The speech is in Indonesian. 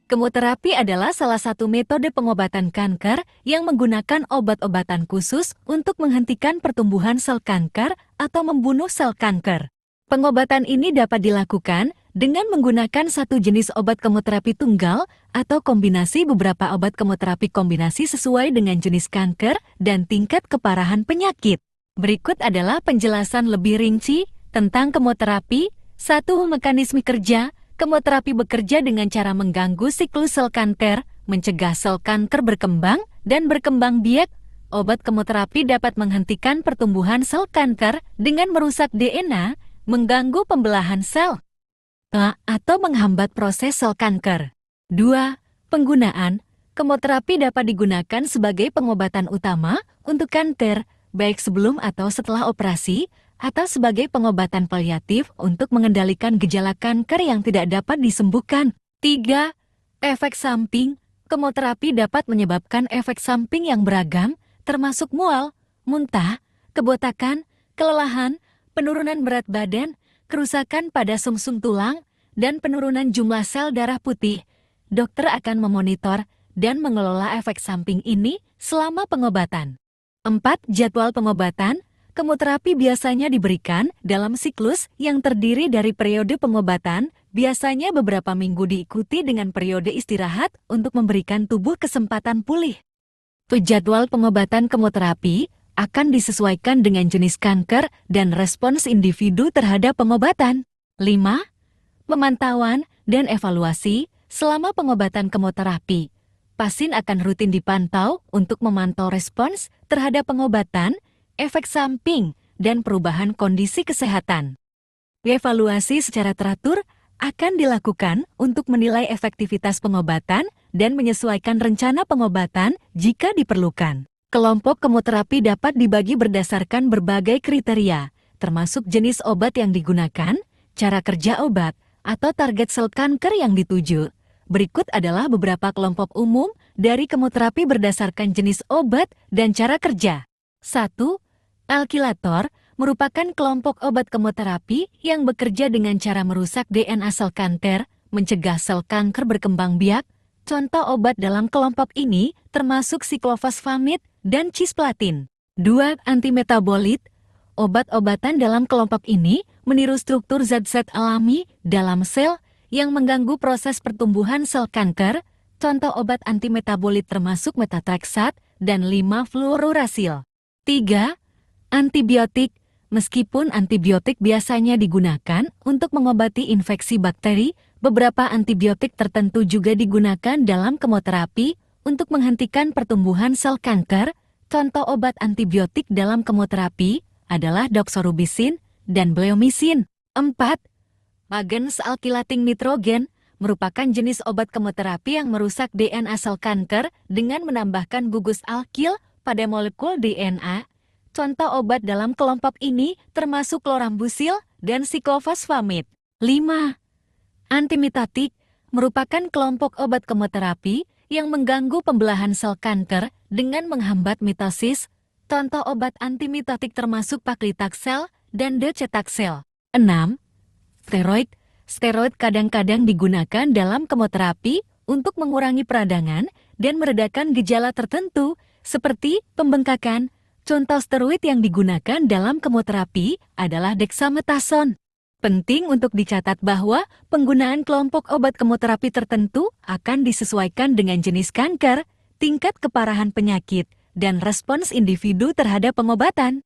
Kemoterapi adalah salah satu metode pengobatan kanker yang menggunakan obat-obatan khusus untuk menghentikan pertumbuhan sel kanker atau membunuh sel kanker. Pengobatan ini dapat dilakukan dengan menggunakan satu jenis obat kemoterapi tunggal atau kombinasi beberapa obat kemoterapi kombinasi sesuai dengan jenis kanker dan tingkat keparahan penyakit. Berikut adalah penjelasan lebih rinci tentang kemoterapi. 1. Mekanisme kerja. Kemoterapi bekerja dengan cara mengganggu siklus sel kanker, mencegah sel kanker berkembang dan berkembang biak. Obat kemoterapi dapat menghentikan pertumbuhan sel kanker dengan merusak DNA, mengganggu pembelahan sel, atau menghambat proses sel kanker. 2. Penggunaan. Kemoterapi dapat digunakan sebagai pengobatan utama untuk kanker, baik sebelum atau setelah operasi, atau sebagai pengobatan paliatif untuk mengendalikan gejala kanker yang tidak dapat disembuhkan. 3. Efek samping. Kemoterapi dapat menyebabkan efek samping yang beragam, termasuk mual, muntah, kebotakan, kelelahan, penurunan berat badan, kerusakan pada sumsum tulang, dan penurunan jumlah sel darah putih. Dokter akan memonitor dan mengelola efek samping ini selama pengobatan. 4. Jadwal pengobatan. Kemoterapi biasanya diberikan dalam siklus yang terdiri dari periode pengobatan, biasanya beberapa minggu diikuti dengan periode istirahat untuk memberikan tubuh kesempatan pulih. Jadwal pengobatan kemoterapi akan disesuaikan dengan jenis kanker dan respons individu terhadap pengobatan. 5. Pemantauan dan evaluasi selama pengobatan kemoterapi. Pasien akan rutin dipantau untuk memantau respons terhadap pengobatan, efek samping, dan perubahan kondisi kesehatan. Evaluasi secara teratur akan dilakukan untuk menilai efektivitas pengobatan dan menyesuaikan rencana pengobatan jika diperlukan. Kelompok kemoterapi dapat dibagi berdasarkan berbagai kriteria, termasuk jenis obat yang digunakan, cara kerja obat, atau target sel kanker yang dituju. Berikut adalah beberapa kelompok umum dari kemoterapi berdasarkan jenis obat dan cara kerja. 1. Alkilator merupakan kelompok obat kemoterapi yang bekerja dengan cara merusak DNA sel kanker, mencegah sel kanker berkembang biak. Contoh obat dalam kelompok ini termasuk siklofosfamid dan cisplatin. 2. Antimetabolit. Obat-obatan dalam kelompok ini meniru struktur zat-zat alami dalam sel yang mengganggu proses pertumbuhan sel kanker. Contoh obat antimetabolit termasuk metatrexat dan 5-fluorouracil. 3. Antibiotik. Meskipun antibiotik biasanya digunakan untuk mengobati infeksi bakteri, beberapa antibiotik tertentu juga digunakan dalam kemoterapi untuk menghentikan pertumbuhan sel kanker. Contoh obat antibiotik dalam kemoterapi adalah doxorubicin dan bleomycin. 4. Agens alkylating nitrogen merupakan jenis obat kemoterapi yang merusak DNA sel kanker dengan menambahkan gugus alkil pada molekul DNA. Contoh obat dalam kelompok ini termasuk klorambusil dan siklofosfamid. 5. Antimitotik merupakan kelompok obat kemoterapi yang mengganggu pembelahan sel kanker dengan menghambat mitosis. Contoh obat antimitotik termasuk paclitaxel dan docetaxel. 6. Steroid. Steroid kadang-kadang digunakan dalam kemoterapi untuk mengurangi peradangan dan meredakan gejala tertentu seperti pembengkakan. Contoh steroid yang digunakan dalam kemoterapi adalah dexamethasone. Penting untuk dicatat bahwa penggunaan kelompok obat kemoterapi tertentu akan disesuaikan dengan jenis kanker, tingkat keparahan penyakit, dan respons individu terhadap pengobatan.